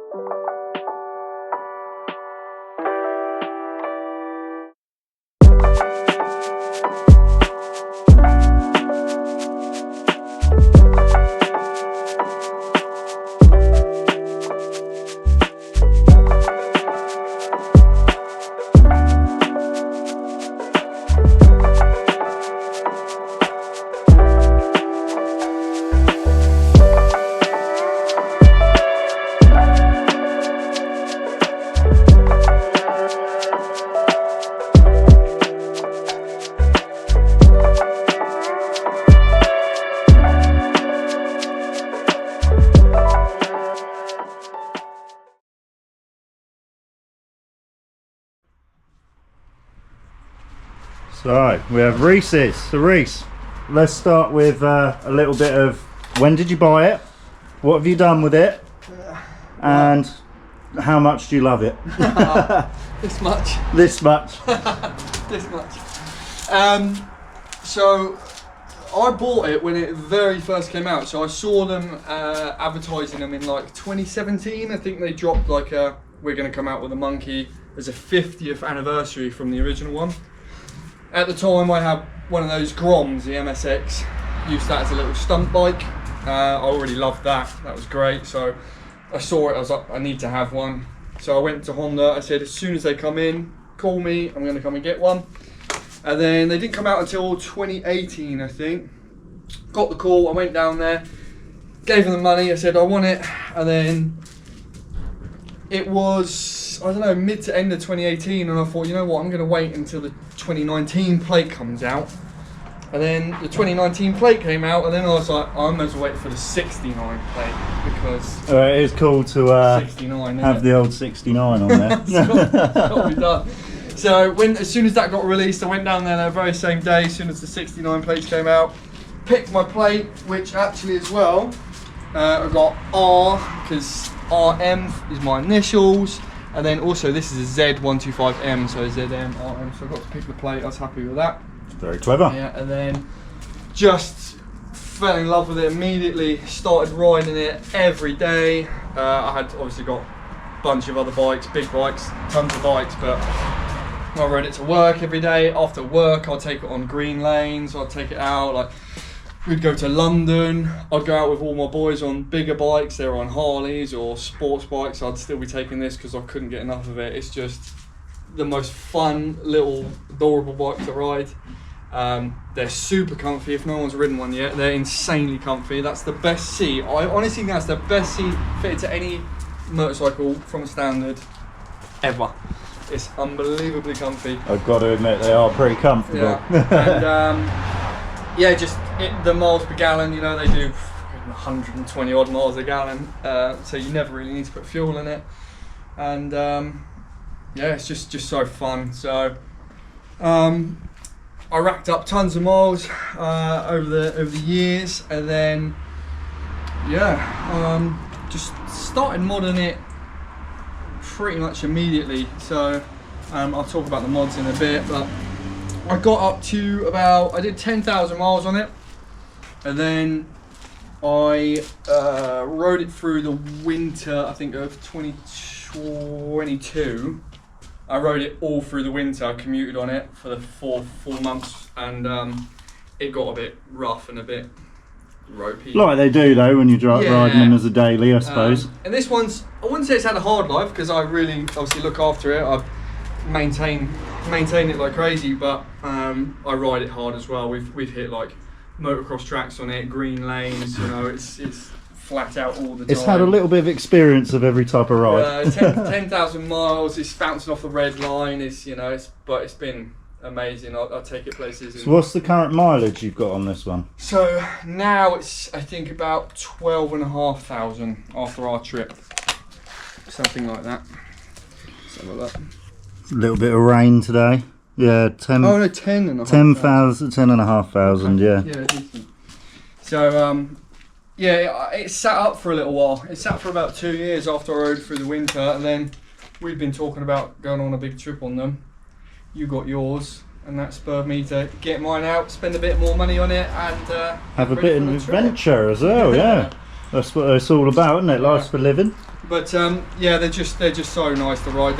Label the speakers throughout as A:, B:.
A: So we have Reese's. So Reece, let's start with a little bit of when did you buy it? What have you done with it? And how much do you love it?
B: This much.
A: This much.
B: This much. So I bought it when it very first came out. So I saw them advertising them in like 2017. I think they dropped like we're going to come out with a monkey as a 50th anniversary from the original one. At the time I had one of those Groms, the MSX, used that as a little stunt bike. I already loved that, that was great. So I saw it, I was like, I need to have one. So I went to Honda, I said as soon as they come in, call me, I'm going to come and get one. And then they didn't come out until 2018 I think. Got the call, I went down there, gave them the money, I said I want it, and then it was, I don't know, mid to end of 2018, and I thought, you know what, I'm going to wait until the 2019 plate comes out. And then the 2019 plate came out, and then I was like, I'm going to wait for the 69 plate, because
A: it is cool to
B: 69,
A: have the old 69 on there.
B: It's got to be done. So as soon as that got released, I went down there the very same day, as soon as the 69 plates came out, picked my plate, which actually as well, I got R, because RM is my initials, and then also this is a Z125M, so ZM, RM, so I got to pick the plate, I was happy with that.
A: Very clever.
B: Yeah, and then just fell in love with it immediately, started riding it every day. I had obviously got a bunch of other bikes, big bikes, tons of bikes, but I rode it to work every day. After work I'd take it on green lanes, I'd take it out, like we'd go to London, I'd go out with all my boys on bigger bikes, they were on Harleys or sports bikes, I'd still be taking this because I couldn't get enough of it. It's just the most fun little adorable bike to ride. They're super comfy. If no one's ridden one yet, they're insanely comfy. That's the best seat. I honestly think that's the best seat fitted to any motorcycle from a standard ever. It's unbelievably comfy.
A: I've got to admit they are pretty comfortable.
B: Yeah. And yeah, just the miles per gallon, you know, they do 120 odd miles a gallon, so you never really need to put fuel in it. And yeah, it's just so fun. So I racked up tons of miles over the years, and then yeah, just started modding it pretty much immediately. So I'll talk about the mods in a bit, but I got up to about, I did 10,000 miles on it, and then I rode it through the winter, I think of 2022. I rode it all through the winter. I commuted on it for the four months, and it got a bit rough and a bit ropey. Like
A: they do though when you're riding them as a daily, I suppose.
B: And this one's, I wouldn't say it's had a hard life because I really obviously look after it. I maintain it like crazy, but I ride it hard as well. We've hit like motocross tracks on it, green lanes. You know, it's flat out all the time.
A: It's had a little bit of experience of every type of ride.
B: 10,000 miles. It's bouncing off the red line. It's but it's been amazing. I'll take it places.
A: So what's the current mileage you've got on this one?
B: So now it's, I think, about 12,500 after our trip, something like that. Something like that.
A: A little bit of rain today. Yeah, 10.
B: Oh no, 10,500.
A: 10,500. Yeah.
B: Yeah, decent. So yeah, it sat up for a little while. It sat for about 2 years after I rode through the winter, and then we've been talking about going on a big trip on them. You got yours, and that spurred me to get mine out, spend a bit more money on it, and
A: have a bit of an adventure as well. Yeah. That's what it's all about, isn't it?
B: Yeah.
A: Life's for living.
B: But yeah, they're just so nice to ride.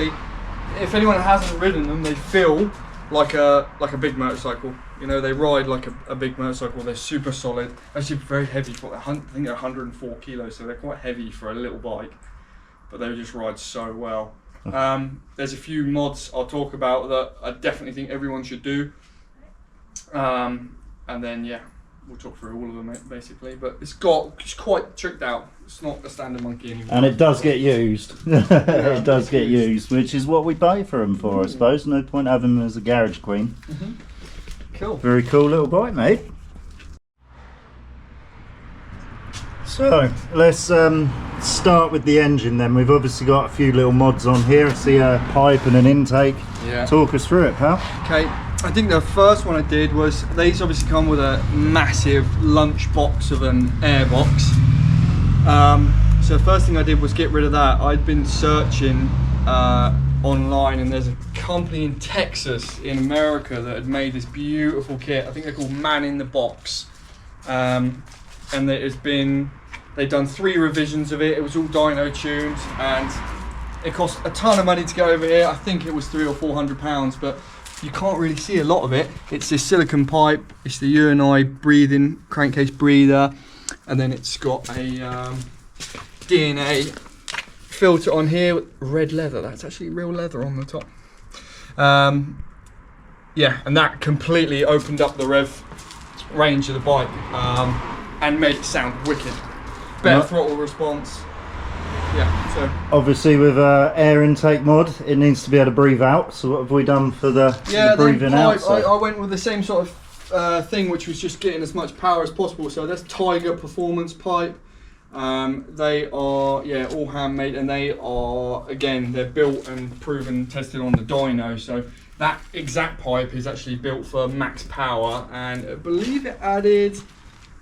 B: If anyone hasn't ridden them, they feel like a big motorcycle. You know, they ride like a big motorcycle. They're super solid. Actually, very heavy. I think they're 104 kilos, so they're quite heavy for a little bike. But they just ride so well. There's a few mods I'll talk about that I definitely think everyone should do. And then yeah, we'll talk through all of them basically. But it's quite tricked out. It's not a standard monkey anymore.
A: And it does get used. It does get used, which is what we pay for them for, I suppose. No point having them as a garage queen.
B: Cool.
A: Very cool little bike, mate. So let's start with the engine then. We've obviously got a few little mods on here. I see a pipe and an intake. Yeah. Talk us through it, pal.
B: Okay, I think the first one I did was, these obviously come with a massive lunch box of an airbox. So the first thing I did was get rid of that. I'd been searching online, and there's a company in Texas in America that had made this beautiful kit. I think they're called Man in the Box, and they've done 3 revisions of it. It was all dyno tuned, and it cost a ton of money to go over here. I think it was £300 or £400, but you can't really see a lot of it. It's this silicone pipe, it's the U&I breathing crankcase breather, and then it's got a DNA filter on here with red leather. That's actually real leather on the top. Yeah, and that completely opened up the rev range of the bike, and made it sound wicked. Better throttle response. Yeah, so
A: obviously with air intake mod, it needs to be able to breathe out. So what have we done for the breathing out?
B: I went with the same sort of thing, which was just getting as much power as possible. So that's Tiger Performance pipe. They are all handmade, and they are, again, they're built and proven, tested on the dyno. So that exact pipe is actually built for max power, and I believe it added,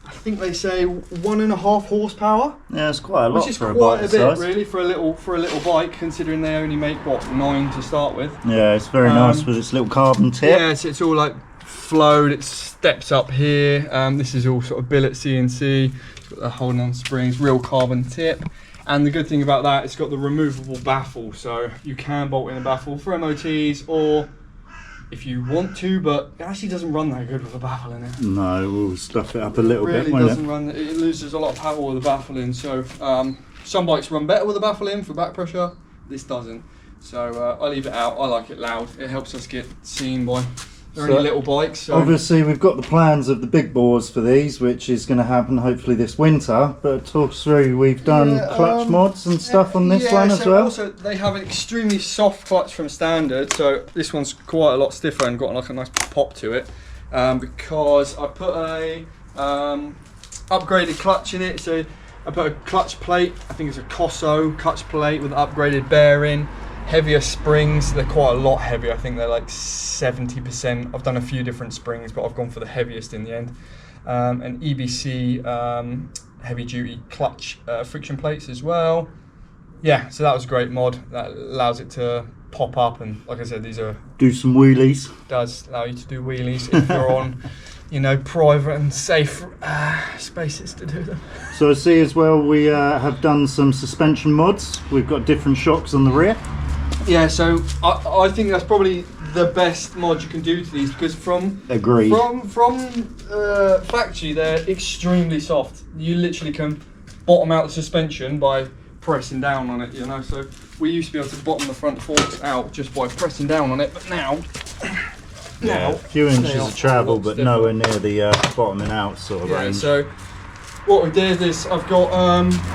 B: I think they say 1.5 horsepower.
A: Yeah, it's quite a lot,
B: which is
A: for
B: quite
A: a
B: bit
A: size.
B: really for a little bike, considering they only make what, 9 to start with.
A: Yeah, it's very nice with its little carbon tip.
B: Yeah, it's all like flowed. It steps up here. This is all sort of billet CNC. It's got the holding on springs, real carbon tip. And the good thing about that, it's got the removable baffle, so you can bolt in a baffle for MOTs, or if you want to, but it actually doesn't run that good with a baffle in it.
A: No, we'll stuff it up a little bit,
B: It really
A: won't
B: doesn't run. It loses a lot of power with a baffle in. So some bikes run better with a baffle in for back pressure. This doesn't. So I leave it out. I like it loud. It helps us get seen by very little bikes. So.
A: Obviously, we've got the plans of the big bores for these, which is going to happen hopefully this winter. But talk us through. We've done clutch mods and stuff on this one as well.
B: Also, they have an extremely soft clutch from standard, so this one's quite a lot stiffer and got like a nice pop to it, because I put a upgraded clutch in it. So I put a clutch plate. I think it's a Cosso clutch plate with upgraded bearing. Heavier springs, they're quite a lot heavier. I think they're like 70%. I've done a few different springs, but I've gone for the heaviest in the end. And EBC heavy duty clutch friction plates as well. Yeah, so that was a great mod. That allows it to pop up, and like I said, these are...
A: Do some wheelies.
B: Does allow you to do wheelies if you're on, you know, private and safe spaces to do them.
A: So I see as well we have done some suspension mods. We've got different shocks on the rear.
B: Yeah, so I think that's probably the best mod you can do to these, because from factory they're extremely soft. You literally can bottom out the suspension by pressing down on it, you know. So we used to be able to bottom the front forks out just by pressing down on it, but now
A: a few inches of travel, but nowhere near the bottoming out sort of range.
B: So what we did is I've got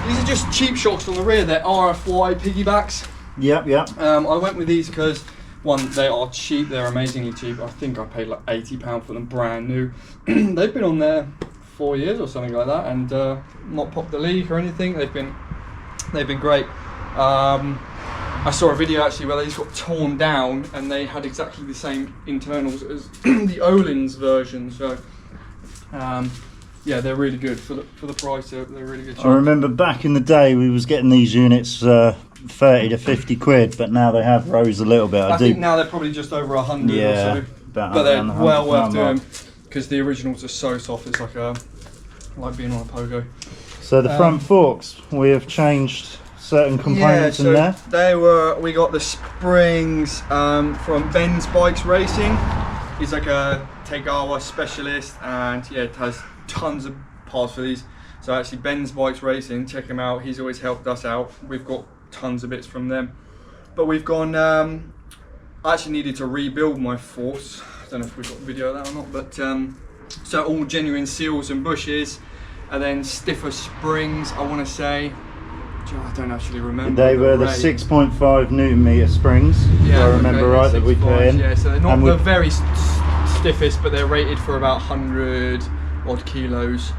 B: these are just cheap shocks on the rear. They're RFY piggybacks.
A: Yep.
B: I went with these because, one, they are cheap. They're amazingly cheap. I think I paid like £80 for them, brand new. They've been on there 4 years or something like that, and not popped the leak or anything. They've been great. I saw a video actually where they just got torn down, and they had exactly the same internals as the Öhlins version. So yeah, they're really good for the price. They're really good.
A: I remember back in the day we was getting these units 30 to 50 quid, but now they have rose a little bit.
B: I think now they're probably just over 100 or so, but they're well worth doing, because the originals are so soft. It's like being on a pogo.
A: So the front forks, we have changed certain components in there.
B: We got the springs from Ben's Bikes Racing. He's like a Tegawa specialist, and yeah, it has tons of parts for these. So actually Ben's Bikes Racing, check him out, he's always helped us out. We've got tons of bits from them. But we've gone, I actually needed to rebuild my forks. I don't know if we've got a video of that or not, but so all genuine seals and bushes, and then stiffer springs, I want to say. I don't actually remember.
A: They were the 6.5 Newton meter springs, if I remember right, that we put in.
B: Yeah, so they're not the very stiffest, but they're rated for about 100 odd kilos.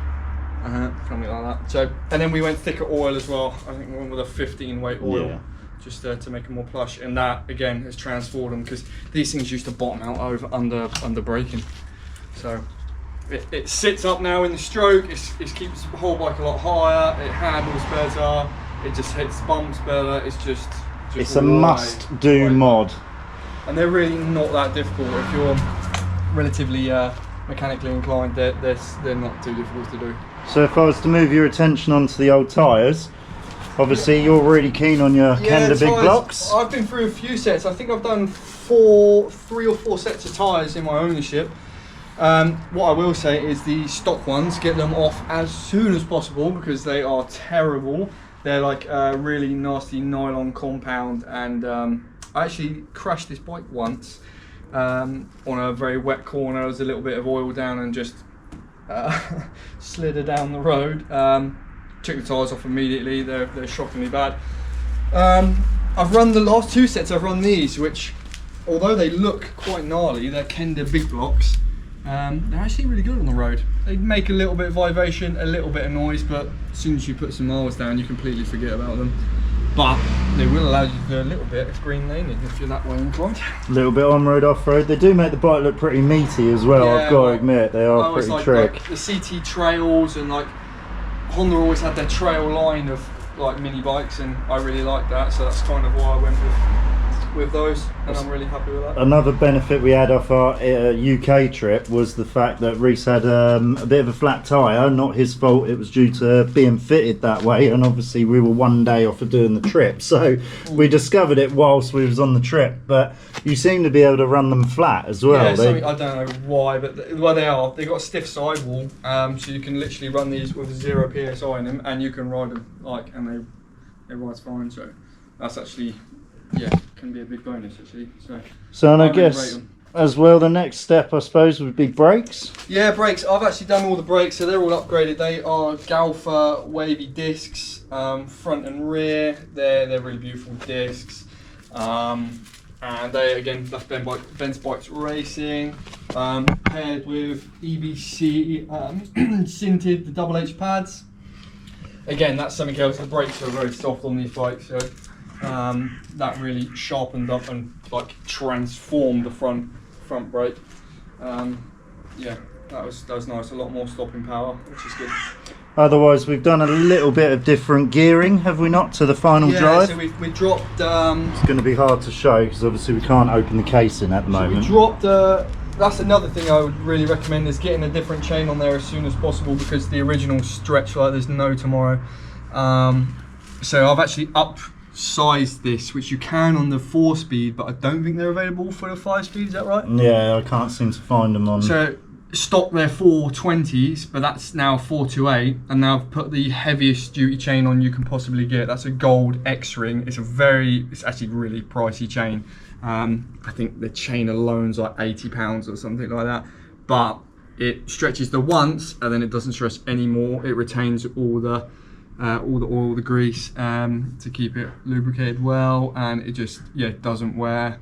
B: Something like that. So, and then we went thicker oil as well. I think we went with a 15 weight oil, just to make them more plush. And that again has transformed them, because these things used to bottom out under braking. So it sits up now in the stroke. It keeps the whole bike a lot higher. It handles better. It just hits bumps better. It's a must-do mod. And they're really not that difficult if you're relatively mechanically inclined. They're not too difficult to do.
A: So if I was to move your attention onto the old tyres, obviously you're really keen on your Kenda big blocks.
B: I've been through a few sets. I think I've done 3 or 4 sets of tyres in my ownership. What I will say is the stock ones, get them off as soon as possible, because they are terrible. They're like a really nasty nylon compound, and I actually crashed this bike once on a very wet corner. There was a little bit of oil down and just slid her down the road. Took the tyres off immediately. They're shockingly bad. I've run the last 2 sets. I've run these, which, although they look quite gnarly, they're Kenda big blocks. They're actually really good on the road. They make a little bit of vibration, a little bit of noise, but as soon as you put some miles down, you completely forget about them. But they will allow you to do a little bit of green laning if you're that way inclined. A
A: little bit on-road, off-road. They do make the bike look pretty meaty as well, I've got to admit. They are pretty trick.
B: Like the CT trails, and like Honda always had their trail line of like mini bikes, and I really like that, so that's kind of why I went with those, and I'm really happy with that.
A: Another benefit we had off our UK trip was the fact that Reece had a bit of a flat tyre. Not his fault, it was due to being fitted that way, and obviously we were 1 day off of doing the trip, so we discovered it whilst we was on the trip. But you seem to be able to run them flat as well.
B: Yeah, I don't know why, but they've got a stiff sidewall, so you can literally run these with 0 PSI in them, and you can ride them and they ride fine. So that's actually can be a big bonus actually. So
A: and I guess as well, the next step I suppose would be brakes.
B: Yeah, brakes. I've actually done all the brakes, so they're all upgraded. They are Galfa wavy discs, front and rear. They're really beautiful discs. And they, again, that's Ben's Bikes Racing, paired with EBC sinted the double H pads. Again, that's something else. The brakes are very soft on these bikes, so that really sharpened up and like transformed the front brake. Yeah, that was nice. A lot more stopping power, which is good.
A: Otherwise, we've done a little bit of different gearing, have we not, to the final drive?
B: Yeah, so we dropped...
A: it's going to be hard to show because obviously we can't open the casing at the moment.
B: We dropped... that's another thing I would really recommend, is getting a different chain on there as soon as possible, because the original stretch like there's no tomorrow. So I've actually upsized this, which you can on the 4-speed, but I don't think they're available for the 5-speed, is that right?
A: Yeah, I can't seem to find them on...
B: So stock they're 420s, but that's now 428, and now I've put the heaviest duty chain on you can possibly get. That's a gold X-ring. It's actually really pricey chain. I think the chain alone's like £80 or something like that, but it stretches the once and then it doesn't stretch anymore. It retains all the oil, the grease, to keep it lubricated well, and it just doesn't wear.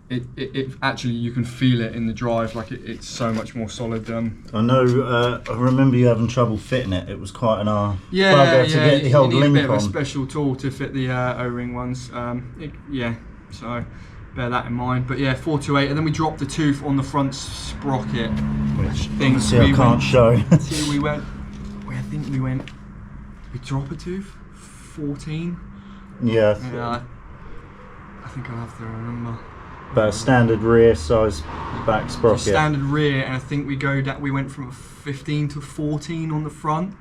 B: It actually, you can feel it in the drive, like it's so much more solid.
A: I know. I remember you having trouble fitting it. It was quite an
B: bugger
A: to get the old
B: you need
A: link
B: a bit
A: on.
B: of a special tool to fit the O-ring ones. So bear that in mind. But yeah, 428, and then we dropped the tooth on the front sprocket,
A: which
B: things
A: I can't show.
B: We drop a tooth 14.
A: Yeah.
B: I think I'll have to remember.
A: But a standard rear size back sprocket.
B: Standard rear, and I think we went from 15 to 14 on the front.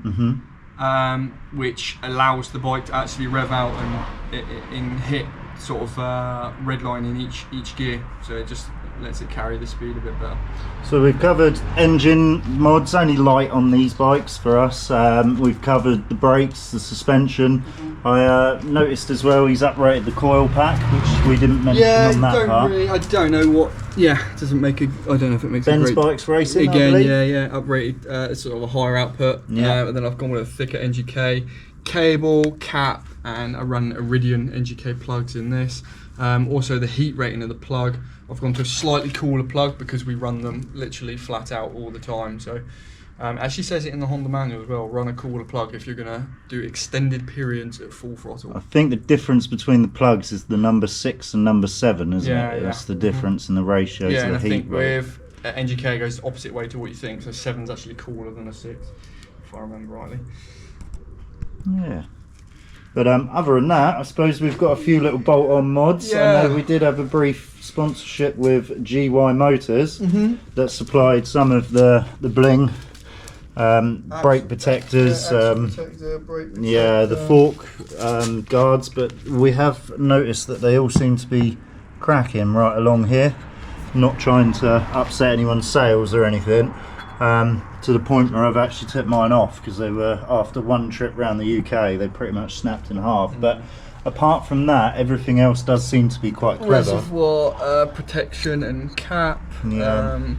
B: which allows the bike to actually rev out and hit sort of red line in each gear. So it just lets it carry the speed a bit better.
A: So we've covered engine mods, only light on these bikes for us. We've covered the brakes, the suspension. I noticed as well he's uprated the coil pack, which we didn't mention on that part.
B: I don't know what. Yeah, it doesn't make a. I don't know if it makes
A: Ben's
B: a great.
A: Bikes Racing
B: Again,
A: I believe.
B: yeah, uprated. It's sort of a higher output.
A: Yeah.
B: And then I've gone with a thicker NGK cable, cap, and I run Iridian NGK plugs in this. Also the heat rating of the plug, I've gone to a slightly cooler plug because we run them literally flat out all the time. So actually says it in the Honda manual as well, run a cooler plug if you're going to do extended periods at full throttle.
A: I think the difference between the plugs is the number 6 and number 7, isn't it?
B: Yeah.
A: That's the difference in the ratios
B: Yeah,
A: of
B: and
A: the
B: I
A: heat
B: think
A: rate.
B: with NGK it goes the opposite way to what you think, so 7's actually cooler than a 6, if I remember rightly.
A: Yeah. But other than that, I suppose we've got a few little bolt-on mods.
B: Yeah.
A: I know we did have a brief sponsorship with GY Motors that supplied some of the bling, brake protectors, the fork guards, but we have noticed that they all seem to be cracking right along here. Not trying to upset anyone's sales or anything. To the point where I've actually took mine off because they were, after one trip around the UK, they pretty much snapped in half. But apart from that, everything else does seem to be quite clever.
B: Reservoir protection and cap.
A: Yeah.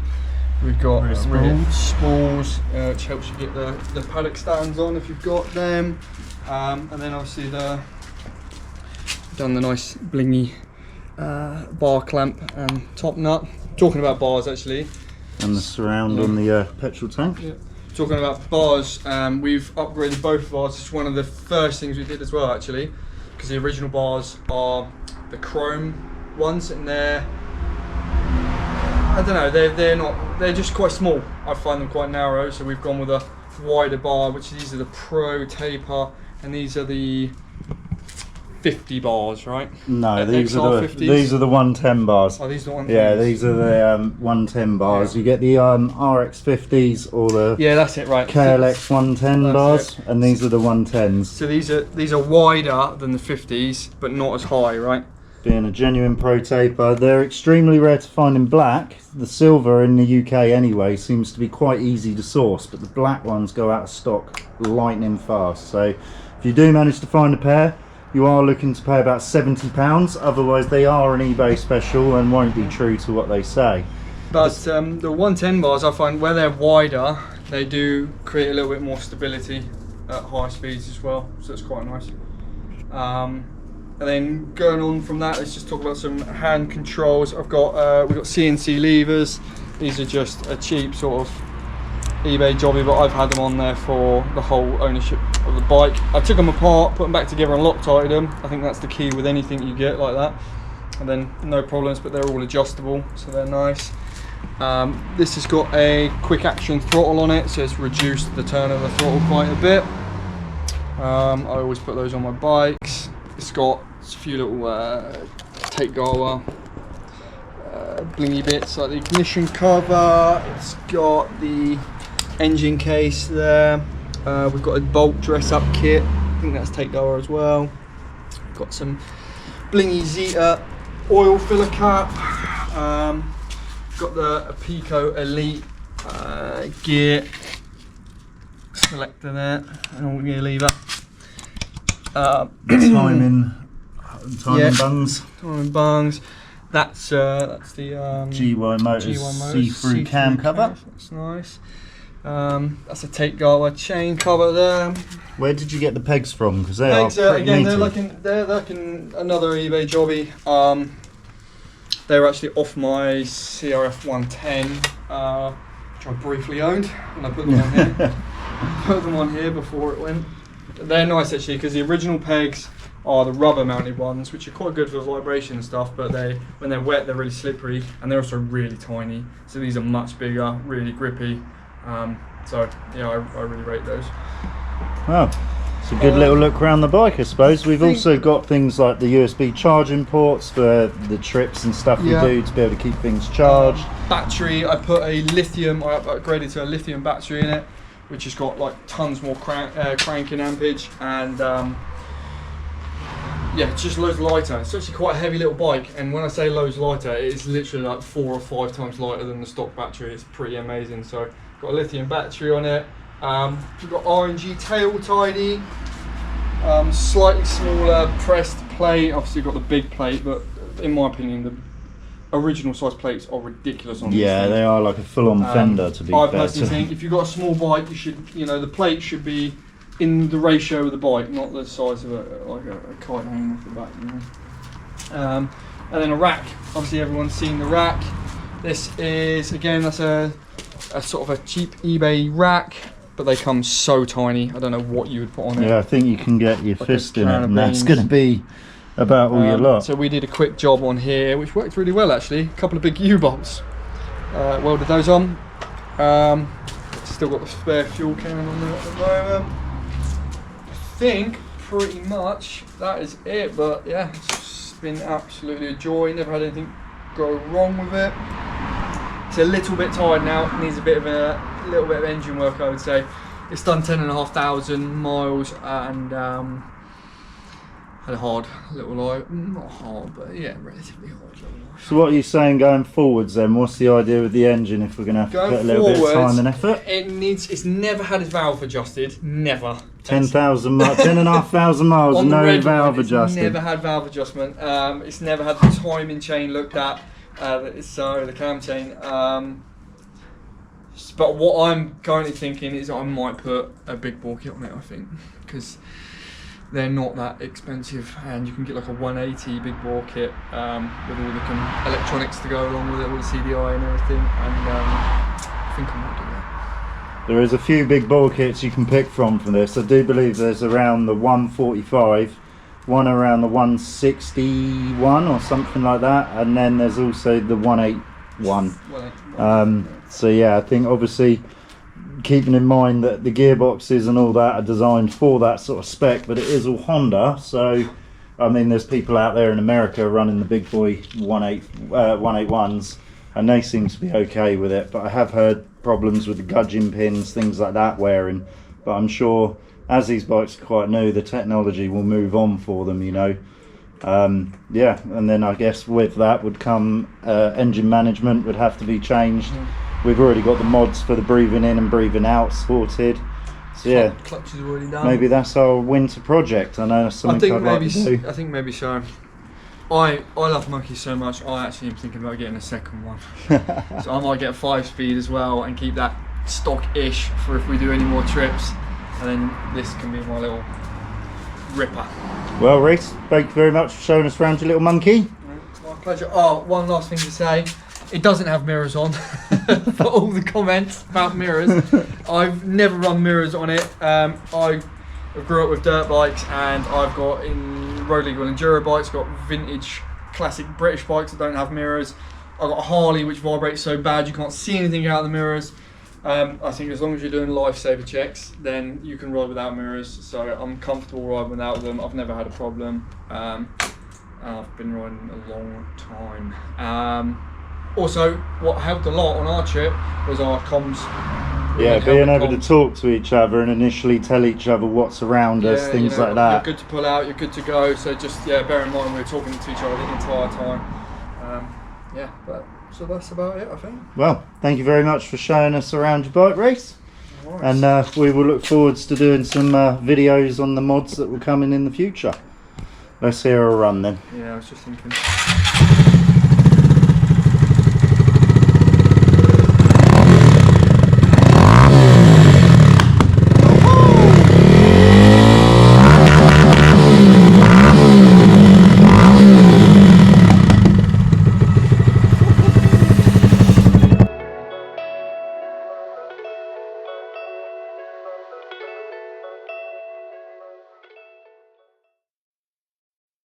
B: We've got rear
A: spools.
B: spools, which helps you get the paddock stands on if you've got them. And then obviously done the nice blingy bar clamp and top nut. Talking about bars actually.
A: And the surround on the petrol tank.
B: Yeah. Talking about bars, we've upgraded both bars. It's one of the first things we did as well actually, because the original bars are the chrome ones and they're, I don't know, they're just quite small. I find them quite narrow, so we've gone with a wider bar, which these are the Pro taper, and these are the 50 bars, right?
A: No, these are the
B: 50s.
A: 110 bars.
B: Oh, these are the 110s.
A: Yeah, these are the 110 bars.
B: Yeah.
A: You get the RX 50s or the
B: that's it, right.
A: KLX 110
B: That's
A: bars,
B: it.
A: and these are the 110s.
B: So these are wider than the 50s, but not as high, right?
A: Being a genuine Pro taper, they're extremely rare to find in black. The silver in the UK anyway seems to be quite easy to source, but the black ones go out of stock lightning fast. So if you do manage to find a pair, you are looking to pay about £70, otherwise they are an eBay special and won't be true to what they say.
B: But the 110 bars, I find where they're wider, they do create a little bit more stability at high speeds as well, so it's quite nice. And then going on from that, let's just talk about some hand controls. We've got CNC levers. These are just a cheap sort of eBay jobby, but I've had them on there for the whole ownership of the bike. I took them apart, put them back together and Loctited them. I think that's the key with anything you get like that. And then no problems, but they're all adjustable, so they're nice. This has got a quick action throttle on it, so it's reduced the turn of the throttle quite a bit. I always put those on my bikes. It's got a few little take goer blingy bits like the ignition cover. It's got the engine case there. We've got a bolt dress up kit. I think that's take goer as well. Got some blingy Zeta oil filler cap. Got the Pico Elite gear selector there, and all gear lever.
A: Timing bungs.
B: Timing bungs. That's the
A: GY Motors see-through cam cover.
B: That's nice. That's a take goer chain cover there.
A: Where did you get the pegs from? Because they
B: Pegs,
A: are pretty
B: again,
A: meaty.
B: they're like another eBay jobby. They were actually off my CRF 110, which I briefly owned, and I put them on here. Put them on here before it went. They're nice actually, because the original pegs are the rubber mounted ones, which are quite good for vibration and stuff, but when they're wet they're really slippery, and they're also really tiny. So these are much bigger, really grippy. So yeah, I really rate those.
A: Wow. It's a good little look around the bike, I suppose. We've also got things like the USB charging ports for the trips and stuff we do to be able to keep things charged.
B: Battery, I put a lithium, I upgraded to a lithium battery in it. which has got like tons more cranking ampage, and yeah, it's just loads lighter. It's actually quite a heavy little bike, and when I say loads lighter, it is literally like 4 or 5 times lighter than the stock battery. It's pretty amazing. So got a lithium battery on it. We've got RNG tail tidy, slightly smaller pressed plate. Obviously got the big plate, but in my opinion the original size plates are ridiculous on these things.
A: They are like a full-on fender, to be fair.
B: I personally think if you've got a small bike, you should, the plate should be in the ratio of the bike, not the size of a kite hanging off the back. And then a rack. Obviously everyone's seen the rack. This is, again, that's a sort of a cheap eBay rack, but they come so tiny. I don't know what you would put on it.
A: Yeah, I think you can get your
B: like
A: fist in it, and that's going to be about all your lot.
B: So we did a quick job on here, which worked really well actually. A couple of big U-bolts. Welded those on. Still got the spare fuel can on there at the moment. I think pretty much that is it, but yeah, it's been absolutely a joy. Never had anything go wrong with it. It's a little bit tired now. It needs a little bit of engine work, I would say. It's done 10,500 miles and had a hard little life. Not hard, but yeah, relatively hard little life.
A: So what are you saying going forwards then? What's the idea with the engine if we're going to have to put a little bit of time and effort?
B: It's never had its valve adjusted. Never.
A: 10,000 miles, 10,500 miles, no valve adjusted.
B: It's never had valve adjustment. It's never had the timing chain looked at. So the cam chain. But what I'm currently thinking is I might put a big bore kit on it. I think because they're not that expensive, and you can get like a 180 big bore kit with all the electronics to go along with it, all the CDI and everything. And I think I might do that.
A: There is a few big bore kits you can pick from this. I do believe there's around the 145, one around the 161 or something like that, and then there's also the 181. So yeah, I think obviously keeping in mind that the gearboxes and all that are designed for that sort of spec, but it is all Honda. So I mean, there's people out there in America running the big boy 181s, and they seem to be okay with it. But I have heard problems with the gudgeon pins, things like that wearing. But I'm sure as these bikes are quite new, the technology will move on for them, yeah, and then I guess with that would come engine management would have to be changed. We've already got the mods for the breathing in and breathing out sorted. So yeah,
B: clutch is already done.
A: Maybe that's our winter project. I know that's something I'd like to do.
B: I think maybe so. I love monkeys so much. I actually am thinking about getting a second one. So I might get a 5-speed as well and keep that stock-ish for if we do any more trips. And then this can be my little ripper.
A: Well, Reece, thank you very much for showing us around your little monkey.
B: It's my pleasure. Oh, one last thing to say. It doesn't have mirrors on. For all the comments about mirrors. I've never run mirrors on it. I grew up with dirt bikes, and I've got in road legal enduro bikes, got vintage classic British bikes that don't have mirrors. I've got a Harley which vibrates so bad you can't see anything out of the mirrors. I think as long as you're doing lifesaver checks, then you can ride without mirrors. So I'm comfortable riding without them. I've never had a problem. I've been riding a long time. Also, what helped a lot on our trip was our comms.
A: Yeah, being able to talk to each other and initially tell each other what's around us, things like that.
B: You're good to pull out, you're good to go. So just bear in mind we're talking to each other the entire time. So that's about it, I think.
A: Well, thank you very much for showing us around your bike, Reece. And we will look forwards to doing some videos on the mods that will come in the future. Let's hear a run then.
B: Yeah, I was just thinking.